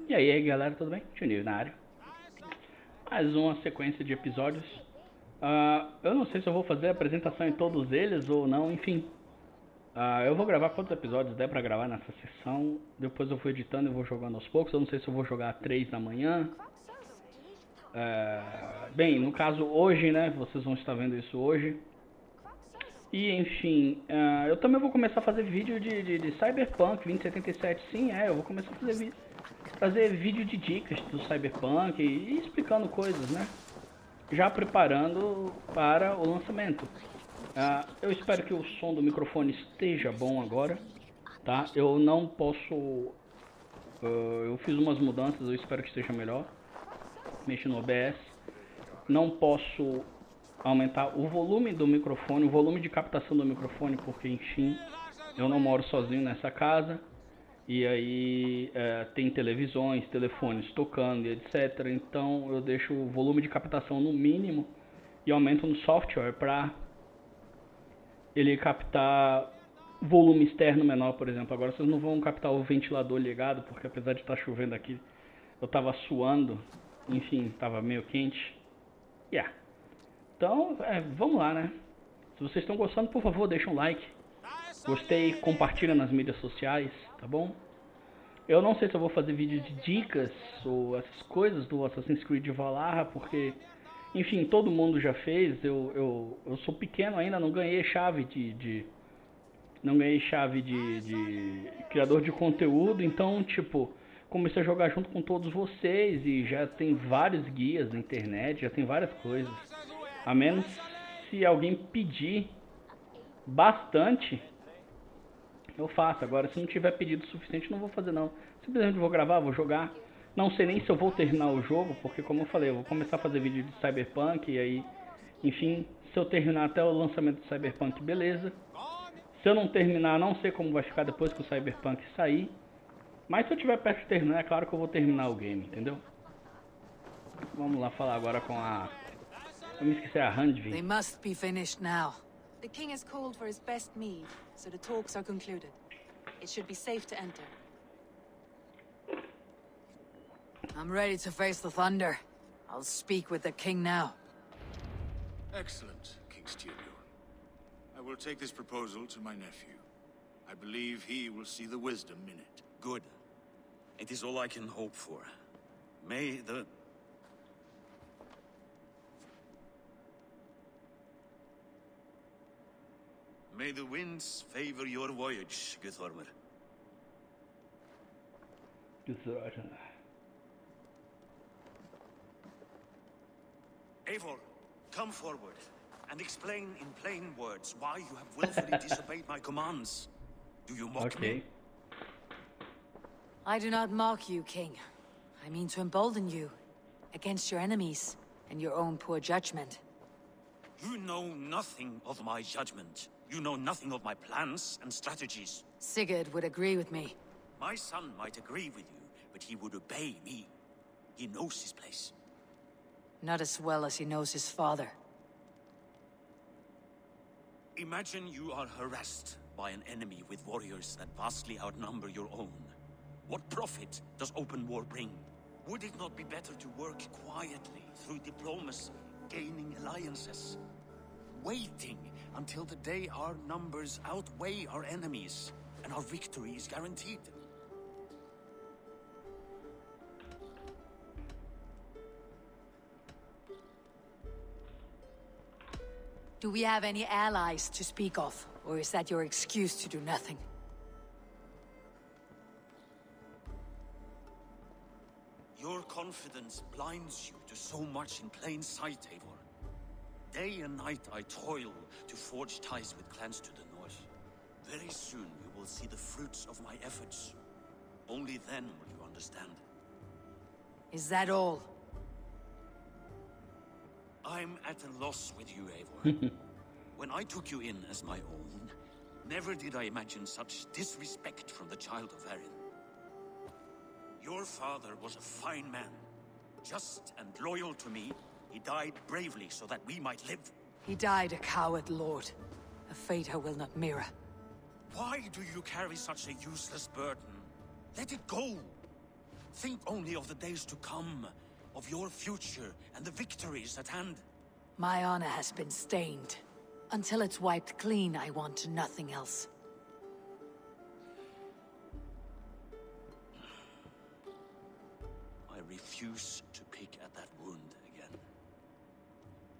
E aí galera, tudo bem? Juninho na área. Mais uma sequência de episódios. Eu não sei se eu vou fazer a apresentação em todos eles ou não, enfim. Eu vou gravar quantos episódios der pra gravar nessa sessão. Depois eu vou editando e vou jogando aos poucos. Eu não sei se eu vou jogar 3 da manhã. Bem, no caso hoje, né? Vocês vão estar vendo isso hoje. E enfim, eu também vou começar a fazer vídeo de Cyberpunk 2077. Sim, eu vou começar a fazer vídeo de dicas do Cyberpunk e explicando coisas, né? Já preparando para o lançamento. Eu espero que o som do microfone esteja bom agora, tá? Eu não posso... eu fiz umas mudanças, eu espero que esteja melhor. Mexi no OBS. Não posso aumentar o volume do microfone, o volume de captação do microfone, porque enfim, eu não moro sozinho nessa casa. E aí tem televisões, telefones tocando e etc. Então eu deixo o volume de captação no mínimo e aumento no software para ele captar volume externo menor, por exemplo. Agora vocês não vão captar o ventilador ligado, porque apesar de estar chovendo aqui, eu estava suando, enfim, estava meio quente. Então, vamos lá, né? Se vocês estão gostando, por favor, deixa um like. Gostei, compartilha nas mídias sociais, tá bom? Eu não sei se eu vou fazer vídeo de dicas ou essas coisas do Assassin's Creed Valhalla, porque, enfim, todo mundo já fez. Eu sou pequeno ainda, não ganhei chave não ganhei chave de criador de conteúdo, então, tipo, comecei a jogar junto com todos vocês e já tem vários guias na internet, já tem várias coisas. A menos se alguém pedir bastante, eu faço. Agora, se não tiver pedido suficiente, não vou fazer não. Simplesmente vou gravar, vou jogar. Não sei nem se eu vou terminar o jogo, porque como eu falei, eu vou começar a fazer vídeo de Cyberpunk e aí, enfim, se eu terminar até o lançamento do Cyberpunk, beleza. Se eu não terminar, não sei como vai ficar depois que o Cyberpunk sair. Mas se eu tiver perto de terminar, é claro que eu vou terminar o game, entendeu? Vamos lá falar agora com a... Eu me esqueci, a Handvin. They must be finished now. The king has called for his best mead, so the talks are concluded. It should be safe to enter. I'm ready to face the thunder. I'll speak with the king now. Excellent, King Styrbjorn. I will take this proposal to my nephew. I believe he will see the wisdom in it. Good. It is all I can hope for. May the... May the winds favor your voyage, Guthormer. Eivor, come forward and explain in plain words why you have willfully disobeyed my commands. Do you mock me? I do not mock you, king. I mean to embolden you against your enemies and your own poor judgment. You know nothing of my judgment. You know nothing of my plans and strategies. Sigurd would agree with me. My son might agree with you, but he would obey me. He knows his place. Not as well as he knows his father. Imagine you are harassed by an enemy with warriors that vastly outnumber your own. What profit does open war bring? Would it not be better to work quietly through diplomacy, gaining alliances? Waiting until the day our numbers outweigh our enemies and our victory is guaranteed. Do we have any allies to speak of? Or is that your excuse to do nothing? Your confidence blinds you to so much in plain sight, Eivor. Day and night I toil to forge ties with clans to the north. Very soon you will see the fruits of my efforts. Only then will you understand. Is that all? I'm at a loss with you, Eivor. When I took you in as my own, never did I imagine such disrespect from the child of Erin. Your father was a fine man, just and loyal to me. He died bravely so that we might live. He died a coward, Lord. A fate I will not mirror. Why do you carry such a useless burden? Let it go! Think only of the days to come, of your future and the victories at hand. My honor has been stained. Until it's wiped clean, I want nothing else. I refuse to pick at that wound again.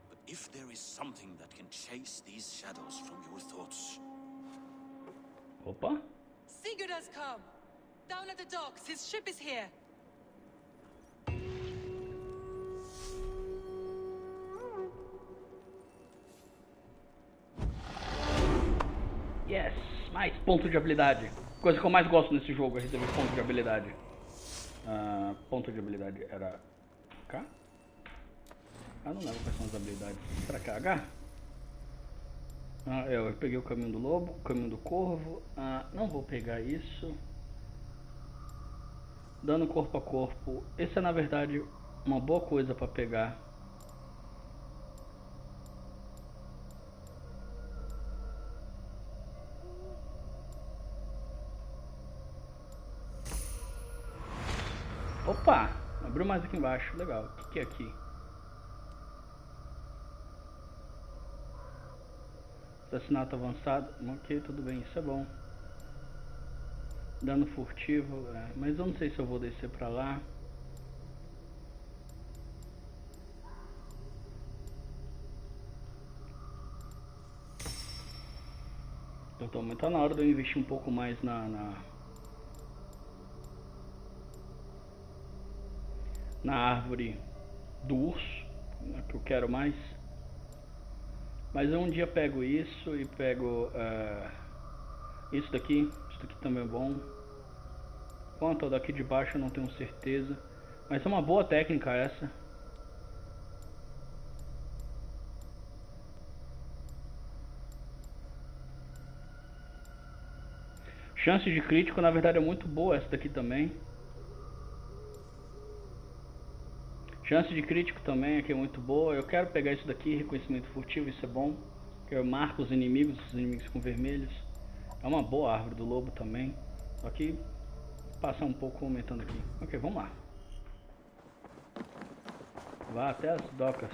But if there is something that can chase these shadows from your thoughts... Opa. Sigurd has come! Down at the docks, his ship is here! Yes, mais ponto de habilidade. Coisa que eu mais gosto nesse jogo é receber ponto de habilidade. Ponto de habilidade era K? Ah, não lembro quais são as habilidades. Será que é H? Eu peguei o caminho do lobo, o caminho do corvo. Não vou pegar isso. Dano corpo a corpo. Esse é na verdade uma boa coisa para pegar. Opa! Abriu mais aqui embaixo. Legal. O que é aqui? Assassinato avançado. Ok, tudo bem. Isso é bom. Dano furtivo. Mas eu não sei se eu vou descer pra lá. Então tá na hora de eu investir um pouco mais na árvore do urso, que eu quero mais. Mas eu um dia pego isso e pego isso daqui. Isso daqui também é bom. Quanto ao daqui de baixo eu não tenho certeza. Mas é uma boa técnica essa. Chance de crítico na verdade é muito boa essa daqui também. Chance de crítico também aqui é muito boa. Eu quero pegar isso daqui, reconhecimento furtivo, isso é bom. Que eu marco os inimigos com vermelhos. É uma boa árvore do lobo também. Só que passar um pouco aumentando aqui. Ok, vamos lá. Vá até as docas.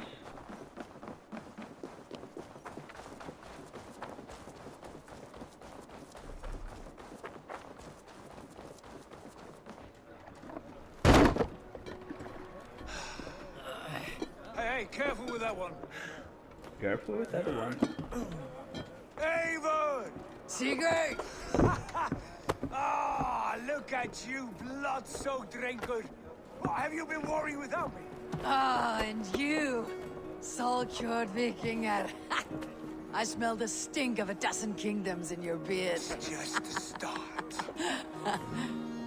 Hey, careful with that one. Careful with that one. Avon! Sigurd! Ah, look at you, blood-soaked raincoat. What, have you been worrying without me? And you, soul-cured Vikinger. I smell the stink of a dozen kingdoms in your beard. It's just the start.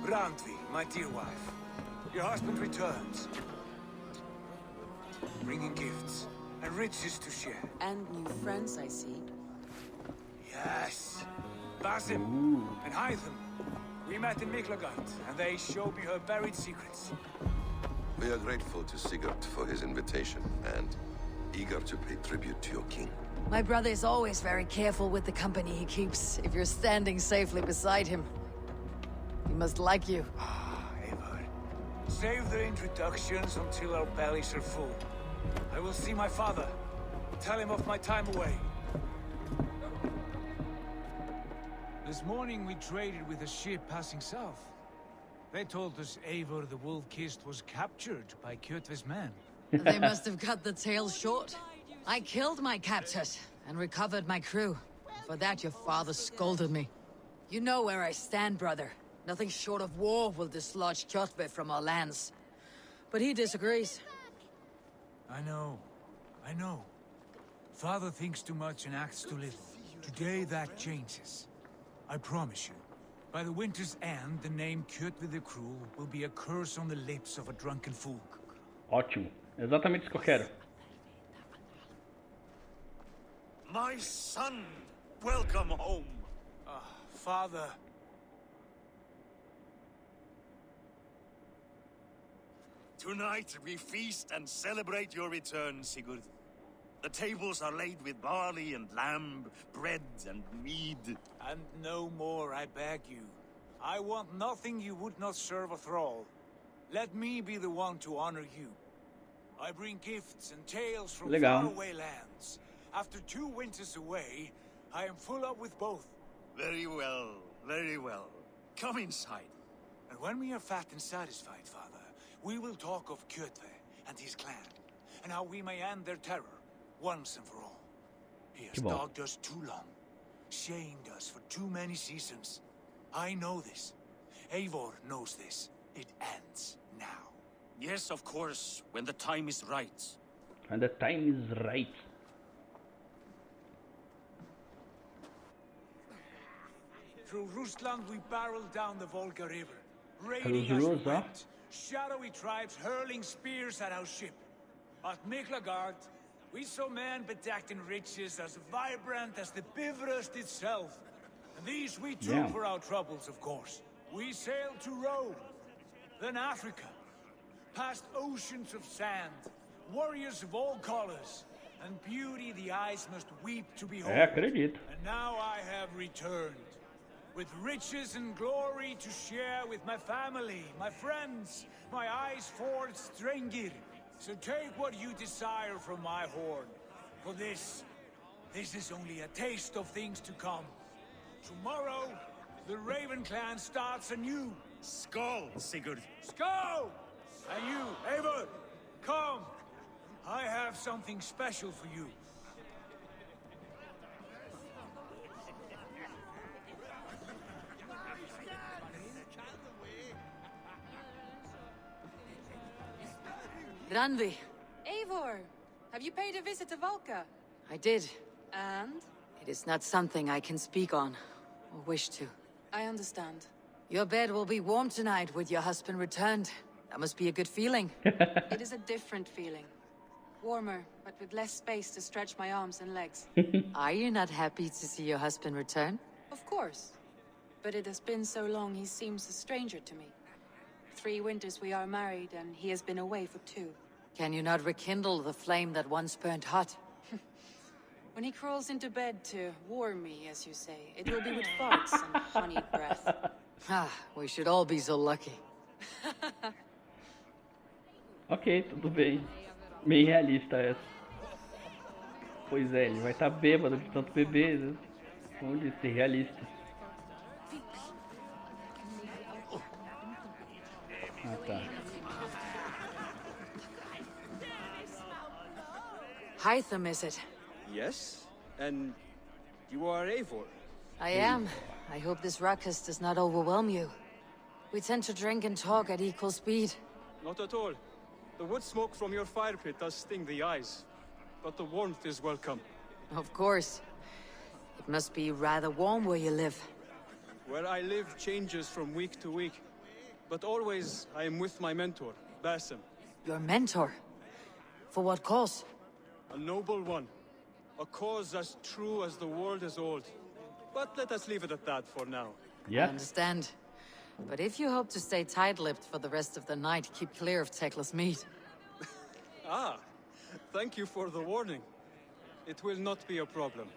Randvi, my dear wife, your husband returns. Bringing gifts and riches to share. And new friends, I see. Yes. Basim and Hytham. We met in Miklagard, and they showed me her buried secrets. We are grateful to Sigurd for his invitation, and eager to pay tribute to your king. My brother is always very careful with the company he keeps, if you're standing safely beside him. He must like you. Ah, Eivor. Save the introductions until our bellies are full. I will see my father. Tell him of my time away. This morning we traded with a ship passing south. They told us Eivor the Wolf-Kissed was captured by Kjotve's men. They must have cut the tail short. I killed my captors and recovered my crew. For that your father scolded me. You know where I stand, brother. Nothing short of war will dislodge Kjotve from our lands. But he disagrees. I know. Father thinks too much and acts too little. Today that changes. I promise you. By the winter's end, the name Kjotve the Cruel will be a curse on the lips of a drunken fool. Ótimo. Exatamente isso que eu quero. My son, welcome home. Father. Tonight we feast and celebrate your return, Sigurd. The tables are laid with barley and lamb, bread and mead. And no more, I beg you. I want nothing you would not serve a thrall. let me be the one to honor you. I bring gifts and tales from Legal. faraway lands. After 2 winters away, I am full up with both. Very well, very well. Come inside. And when we are fat and satisfied, Father, we will talk of Kjotve and his clan, and how we may end their terror, once and for all. He has Que bom. dogged us too long, shamed us for too many seasons. I know this. Eivor knows this. It ends now. Yes, of course, when the time is right. And the time is right. Through Rusland we barreled down the Volga River, raiding as we Rus, huh? went. Shadowy tribes hurling spears at our ship. At Miklagard, we saw men bedecked in riches as vibrant as the Bifrost itself. And these we took Yeah. for our troubles, of course. We sailed to Rome, then Africa, past oceans of sand, warriors of all colors, and beauty the eyes must weep to behold. Acredito. And now I have returned, with riches and glory to share with my family, my friends, my eyes forged Strengir. So take what you desire from my horn. For this is only a taste of things to come. Tomorrow, the Raven clan starts anew. Skull, Sigurd. Go! And you, Eivor, come. I have something special for you. Randvi, Eivor, have you paid a visit to Valka? I did. And? It is not something I can speak on, or wish to. I understand. Your bed will be warm tonight with your husband returned. That must be a good feeling. It is a different feeling. Warmer, but with less space to stretch my arms and legs. Are you not happy to see your husband return? Of course. But it has been so long he seems a stranger to me. 3 winters we are married, and he has been away for 2. Can you not rekindle the flame that once burned hot? When he crawls into bed to warm me, as you say, it will be with farts and honeyed breath. Ah, we should all be so lucky. Ok, tudo bem. Bem realista essa. Pois é, ele vai estar bêbado de tanto beber, né? Como eu disse, realista. Ah, tá. Hytham, is it? Yes? And you are Eivor? I am. I hope this ruckus does not overwhelm you. We tend to drink and talk at equal speed. Not at all. The wood smoke from your fire pit does sting the eyes, but the warmth is welcome. Of course. It must be rather warm where you live. Where I live changes from week to week, but always I am with my mentor, Basim. Your mentor? For what cause? A noble one. A cause as true as the world is old. But let us leave it at that for now. I Yeah. understand. But if you hope to stay tight-lipped for the rest of the night, keep clear of Tekla's meat. Ah, thank you for the warning. It will not be a problem.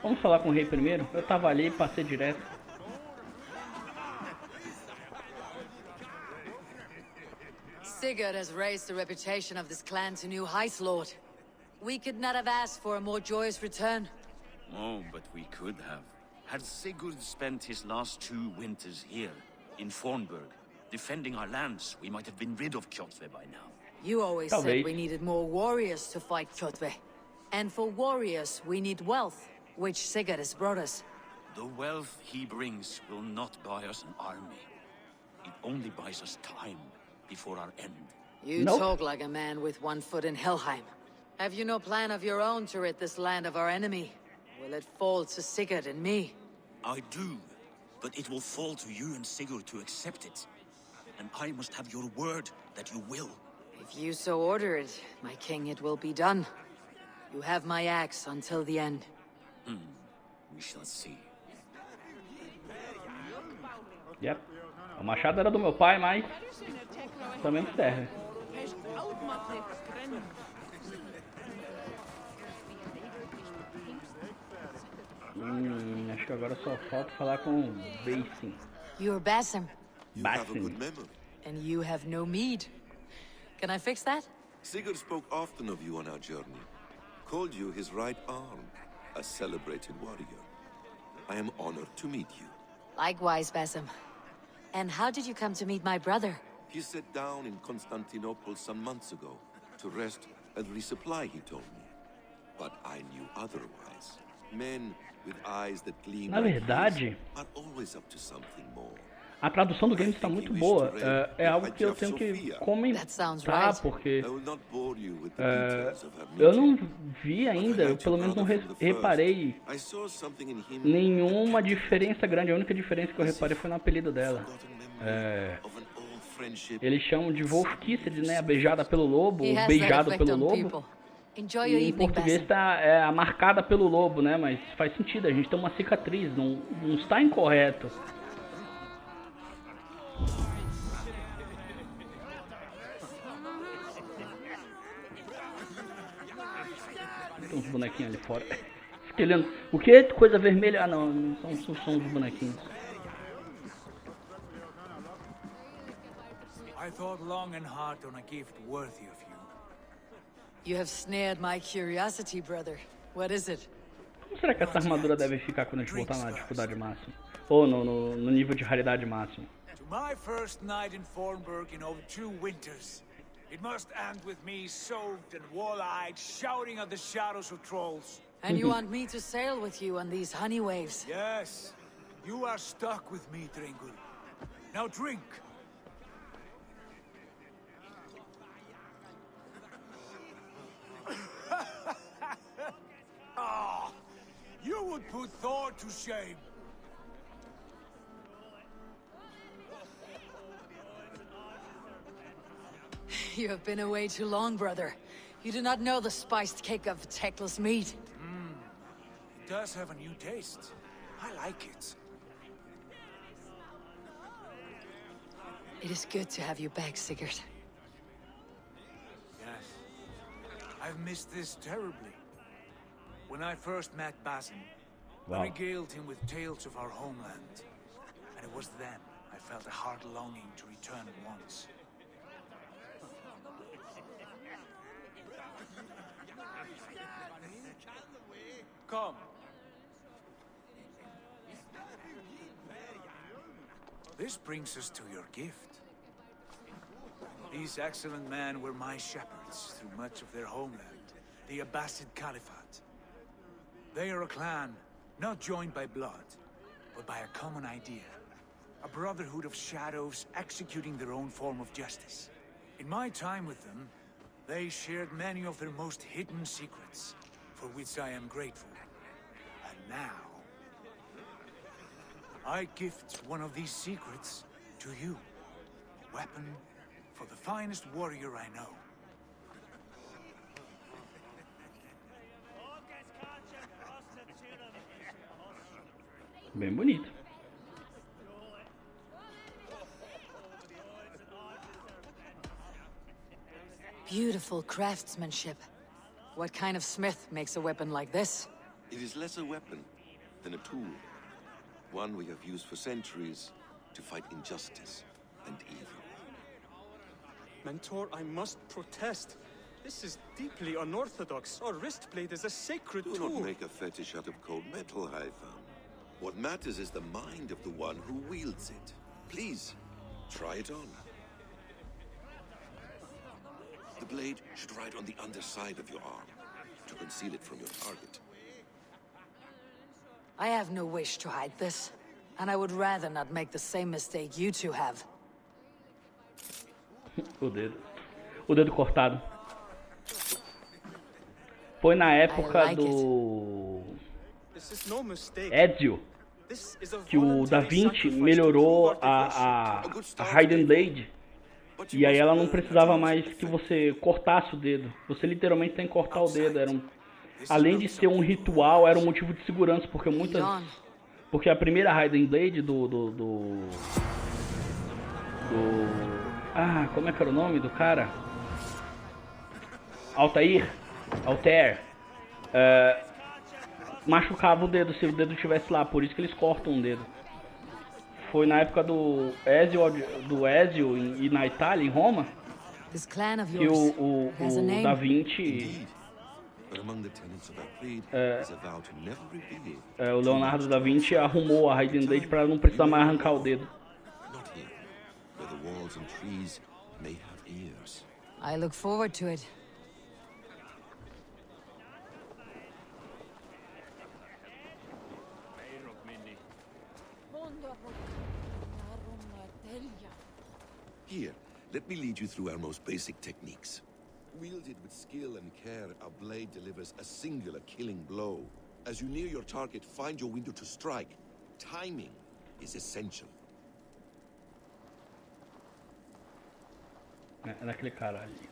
Vamos falar com o rei primeiro? Eu tava ali e passei direto. Sigurd has raised the reputation of this clan to new heights, Lord. We could not have asked for a more joyous return. Oh, but we could have. Had Sigurd spent his last 2 winters here, in Fornburg, defending our lands, we might have been rid of Kjotve by now. You always Talvez. said we needed more warriors to fight Kjotve. And for warriors, we need wealth, which Sigurd has brought us. The wealth he brings will not buy us an army. It only buys us time before our end. You Nope. talk like a man with one foot in Helheim. Have you no plan of your own to rid this land of our enemy? Will it fall to Sigurd and me? I do, but it will fall to you and Sigurd to accept it. And I must have your word that you will. If you so order it, my king, it will be done. You have my axe until the end. We shall see. Yep. O machado era do meu pai, mas também serve. Acho que agora só falta falar com o Basin. You're Basim, You have a Basim. good memory. and you have no mead. Can I fix that? Sigurd spoke often of you on our journey. Called you his right arm, a celebrated warrior. I am honored to meet you. Likewise, Basim. And how did you come to meet my brother? He sat down in Constantinople some months ago to rest and resupply, he told me. But I knew otherwise. Men with eyes that gleam Na like verdade, his are always up to something more. a tradução do game está muito boa. É algo que eu tenho que comentar, porque I will not bore you with the details of her eu não meeting. vi ainda, eu pelo menos não reparei I saw something in him nenhuma diferença grande. A única diferença que eu reparei foi no apelido dela. of an old friendship. Eles chamam de Wolfkissed, né? A beijada pelo lobo, He ou has that beijado effect pelo on lobo. people. Enjoy your E em evening, português Basim. tá a marcada pelo lobo, né? Mas faz sentido, a gente tem uma cicatriz, não está incorreto. Tem uns bonequinhos ali fora. Fiquei olhando. O que? Coisa vermelha? Ah, não, são os bonequinhos. I thought long and hard on a gift worthy of you. You have snared my curiosity, brother. What is it? Como será que essa armadura deve ficar quando a gente voltar na dificuldade máxima? Ou no nível de raridade máximo? To my first night in Fornburg in over 2 winters, it must end with me soaked and wall-eyed, shouting at the shadows of trolls. And you want me to sail with you on these honey waves? Yes, you are stuck with me, Dringul. Now drink. Ah, you would put Thor to shame. You have been away too long, brother. You do not know the spiced cake of Teclis meat. It does have a new taste. I like it. It is good to have you back, Sigurd. Yes. I've missed this terribly. When I first met Basim, Wow. I regaled him with tales of our homeland. And it was then I felt a heart longing to return at once. Come. This brings us to your gift. These excellent men were my shepherds through much of their homeland, the Abbasid Caliphate. They are a clan, not joined by blood, but by a common idea. A brotherhood of shadows executing their own form of justice. In my time with them, they shared many of their most hidden secrets, for which I am grateful. And now, I gift one of these secrets to you. A weapon for the finest warrior I know. Bem bonito. Beautiful craftsmanship. What kind of smith makes a weapon like this? It is less a weapon than a tool. One we have used for centuries to fight injustice and evil. Mentor, I must protest. This is deeply unorthodox. Our wrist blade is a sacred Do tool. not make a fetish out of cold metal, Haitham. What matters is the mind of the one who wields it. Please, try it on. The blade should ride on the underside of your arm to conceal it from your target. I have no wish to hide this, and I would rather not make the same mistake you two have. O dedo. O dedo cortado. Foi na época do This is no mistake. Ezio This is a que o Da voluntary Vinci sacrifice to melhorou prove our a Hidden Blade. E aí ela não precisava mais que você cortasse o dedo. Você literalmente tem que cortar o dedo. Além de ser um ritual, era um motivo de segurança, porque a primeira Hidden Blade como é que era o nome do cara? Altair. machucava o dedo se o dedo estivesse lá, por isso que eles cortam o dedo. Foi na época do Ezio e na Itália, em Roma, This clan of que yours, o it has a Da name. Vinci, Indeed. But among the tenets of our creed is a vow to never reveal o too Leonardo much da to Vinci ourselves. arrumou a In hidden blade time, para não we precisar may mais know arrancar o more, dedo. but not here, where the walls and trees may have ears. I look forward to it. Here, let me lead you through our most basic techniques. Wielded with skill and care, our blade delivers a singular killing blow. As you near your target, find your window to strike. Timing is essential. É daquele cara ali.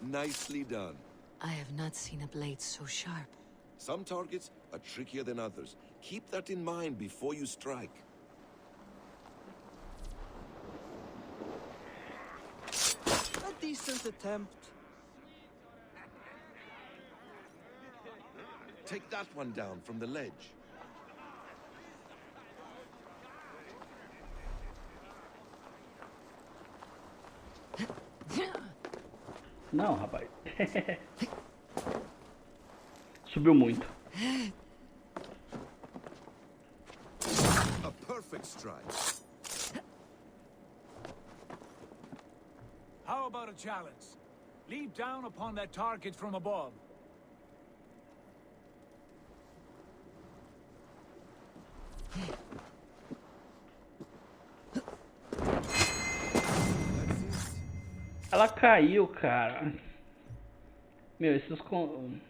Nicely done. I have not seen a blade so sharp. Some targets are trickier than others. Keep that in mind before you strike. A decent attempt. Take that one down from the ledge. Não, rapaz. Subiu muito. A perfect strike. How about a challenge? Leap down upon that target from above. Ela caiu, cara. Meu, esses como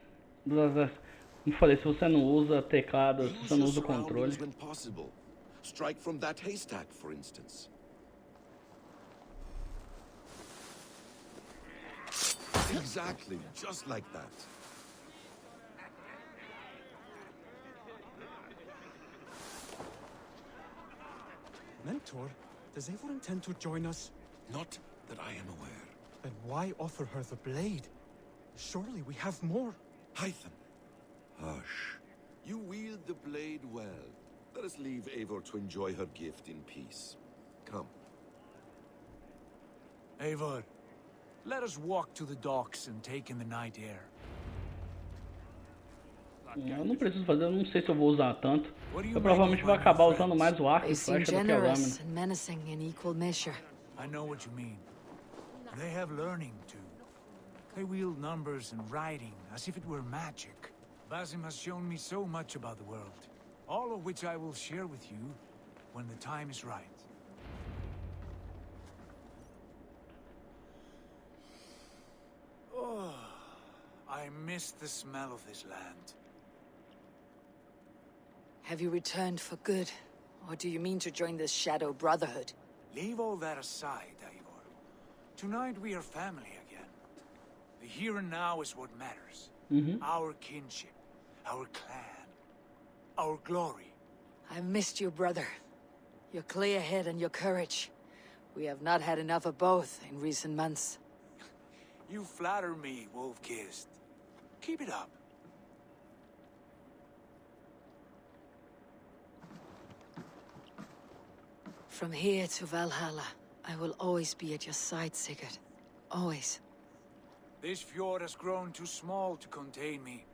falei, se você não usa teclado, se você não usa o controle. When possible. Strike from that haystack, for instance. Exactly, just like that. Mentor, does Eivor intend to join us? Not that I am aware. Then why offer her the blade? Surely we have more. Hytham, hush. You wield the blade well. Let us leave Eivor to enjoy her gift in peace. Come. Eivor, let us walk to the docks and take in the night air. Eu não preciso fazer, eu não sei se eu vou usar tanto. Eu provavelmente vou acabar usando mais o arco They e seem flecha do que a lâmina. generous and menacing in equal measure. I know what you mean. They have learning too. They wield numbers and writing as if it were magic. Basim has shown me so much about the world, all of which I will share with you when the time is right. Oh, I miss the smell of this land. Have you returned for good? Or do you mean to join the Shadow Brotherhood? Leave all that aside, Eivor. Tonight we are family again. The here and now is what matters. Our kinship, our clan, our glory. I've missed you, brother. Your clear head and your courage. We have not had enough of both in recent months. You flatter me, Wolf-Kissed. Keep it up. From here to Valhalla, I will always be at your side, Sigurd. Always. This fjord has grown too small to contain me,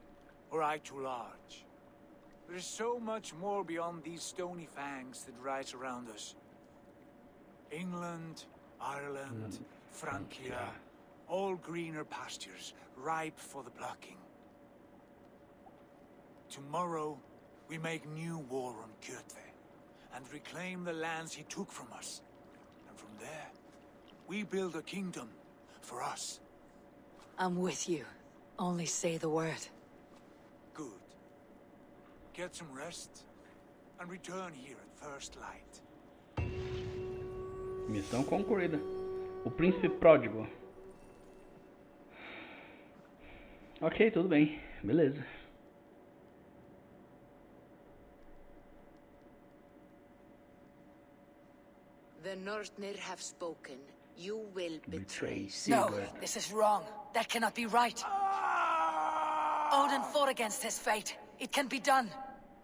or I too large. There is so much more beyond these stony fangs that rise around us. England, Ireland, Francia, all greener pastures, ripe for the plucking. Tomorrow, we make new war on Kjotve, and reclaim the lands he took from us. And from there, we build a kingdom for us. I'm with you. Only say the word. Good. Get some rest, and return here at first light. Missão concluída. O príncipe pródigo. Ok, tudo bem. Beleza. The Northnir have spoken. You will betray No, Sigurd. this is wrong. That cannot be right. Odin fought against his fate. It can be done.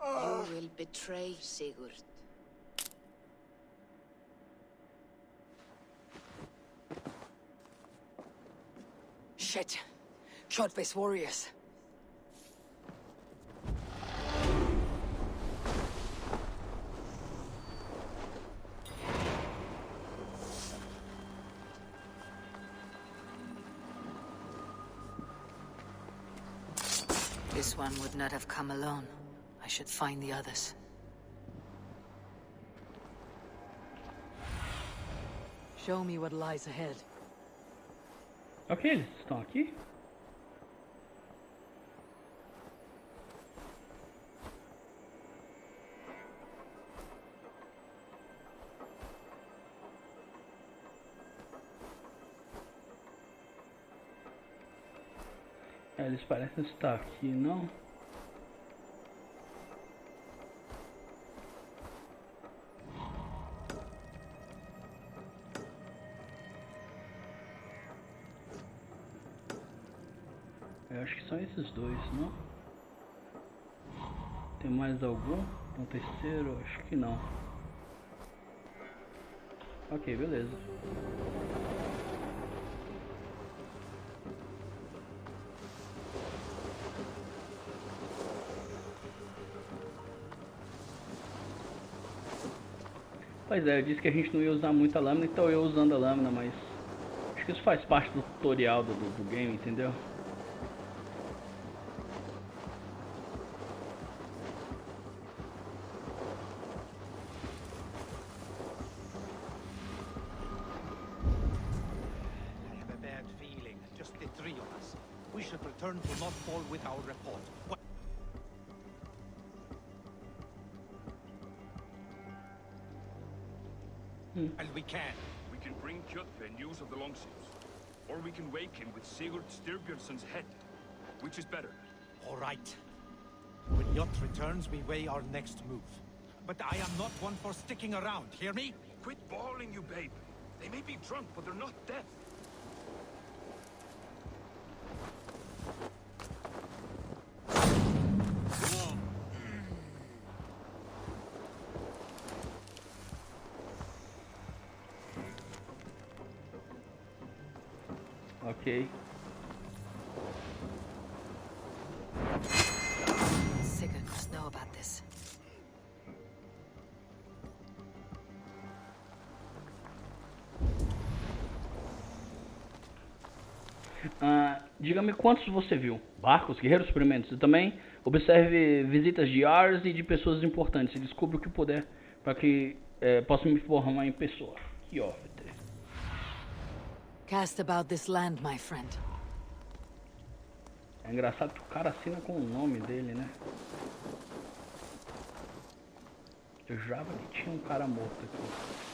You will betray Sigurd. Shit. Kjotve's warriors. This one would not have come alone. I should find the others. Show me what lies ahead. Ok, eles estão aqui. Eles parecem estar aqui, não? Eu acho que são esses dois, não? Tem mais algum? Um terceiro? Acho que não. Ok, beleza. Pois é, eu disse que a gente não ia usar muita lâmina, então eu usando a lâmina, mas acho que isso faz parte do tutorial do game, entendeu? I have a bad feeling. Just the three of us. We should return to Northfall with our report. And we can. We can bring Kjotve news of the longships. Or we can wake him with Sigurd Styrbjörnsson's head. Which is better? All right. When Jot returns, we weigh our next move. But I am not one for sticking around, hear me? Quit bawling, you babe. They may be drunk, but they're not dead. Ok. Sigurd must know about this. Diga-me quantos você viu? Barcos, guerreiros suprimentos. E também observe visitas de Ars e de pessoas importantes. E descubra o que puder para que possa me informar em pessoa. Kjotve. Cast about this land, my friend. É engraçado que o cara assina com o nome dele, né? Eu jurava que tinha um cara morto aqui.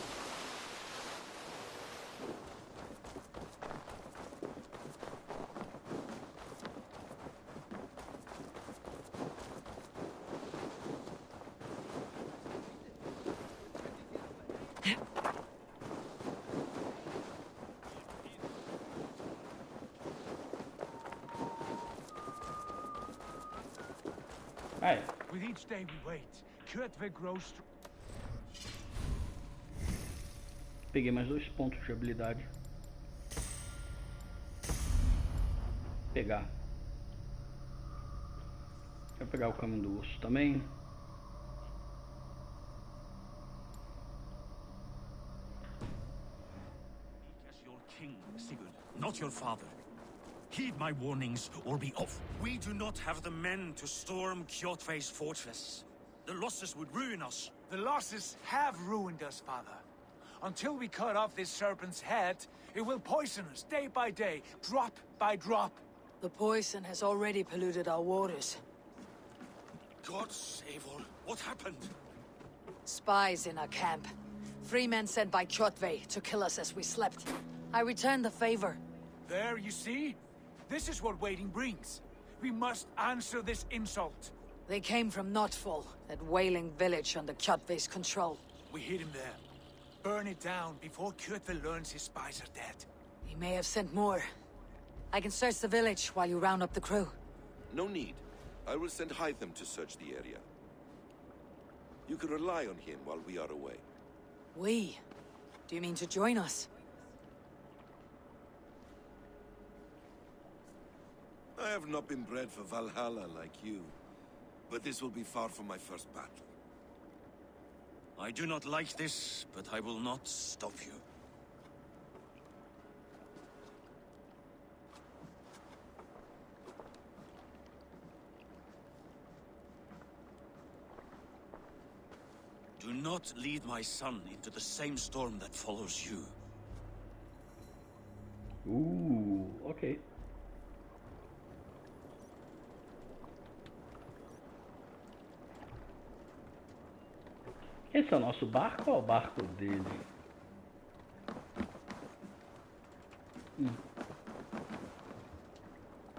Aí. With each day we wait, Kjotve grows Peguei mais 2 pontos de habilidade. Pegar. Vou pegar o caminho do urso também. As your king, Sigurd, not your father. Heed my warnings or be off. We do not have the men to storm Kjotve's fortress. The losses would ruin us. The losses have ruined us, father. Until we cut off this serpent's head, it will poison us day by day, drop by drop. The poison has already polluted our waters. God save all. What happened? Spies in our camp. 3 men sent by Kjotve to kill us as we slept. I returned the favor. There, you see? This is what waiting brings. We must answer this insult. They came from Notfall, that wailing village under Kjotve's control. We hid him there. burn it down before Kjotve learns his spies are dead. He may have sent more. I can search the village while you round up the crew. No need. I will send Hytham to search the area. You can rely on him while we are away. We? Do you mean to join us? I have not been bred for Valhalla like you, but this will be far from my first battle. I do not like this, but I will not stop you. Do not lead my son into the same storm that follows you. Ok. Esse é o nosso barco ou é o barco dele?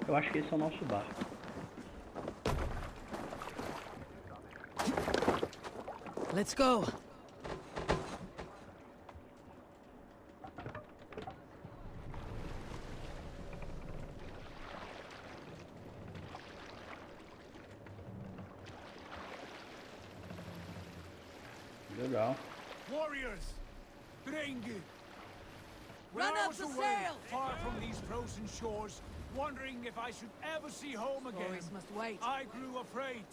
Eu acho que esse é o nosso barco. Let's go. Legal. Warriors! Drengir! Run I up was the away, sail! far from these frozen shores, wondering if I should ever see home again. Stories must wait. I grew afraid.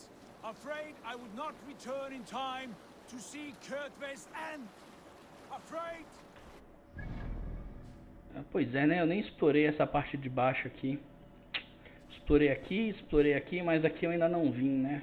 Afraid I would not return in time to see Kjotve's end. Afraid. Pois é, né? Eu nem explorei essa parte de baixo aqui. Explorei aqui, mas aqui eu ainda não vim, né?